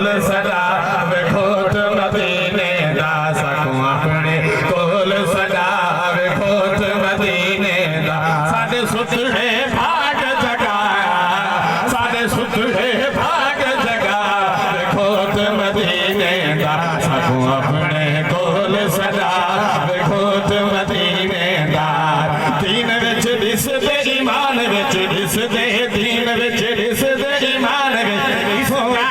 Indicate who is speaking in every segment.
Speaker 1: कोल सदा विखोट मदीने दा सकूं अपने कोल सदा विखोट मदीने दा साडे सुतड़े भाग जगाया साडे सुतड़े भाग जगा विखोट मदीने दा सकूं अपने कोल सदा विखोट मदीने दा दीन विच दिसदे ईमान विच दिसदे दीन विच दिसदे ईमान विच दिसदे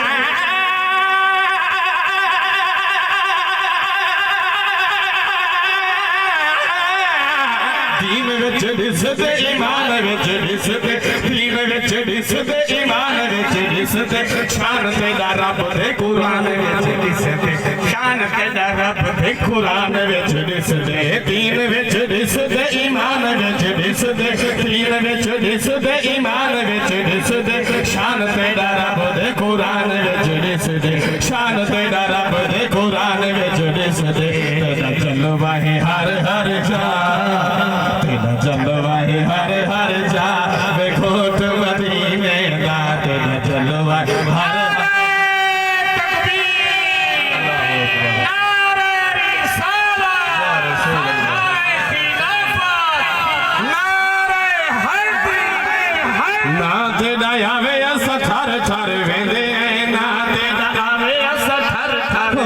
Speaker 1: दीन विच दिसदे ईमान विच दिसदे दीन विच दिसदे ईमान विच दिसदे शान तेरा रब दे कुरान विच दिसदे शान तेरा रब दे कुरान विच दिसदे दीन विच दिसदे ईमान विच दिसदे दीन विच दिसदे ईमान विच दिसदे शान तेरा रब दे कुरान विच दिसदे शान तेरा रब दे कुरान विच दिसदे तेरा जलवा है हर हर जा तेरा जलवा है हर हर जा विखोट मदीने दा तेरा जलवा हर ना तेरा आवे अस थर थर वेंदे ना तेरा आवे अस थर थर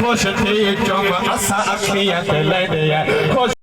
Speaker 1: खुश थी चुम असा अखियां ते लड़े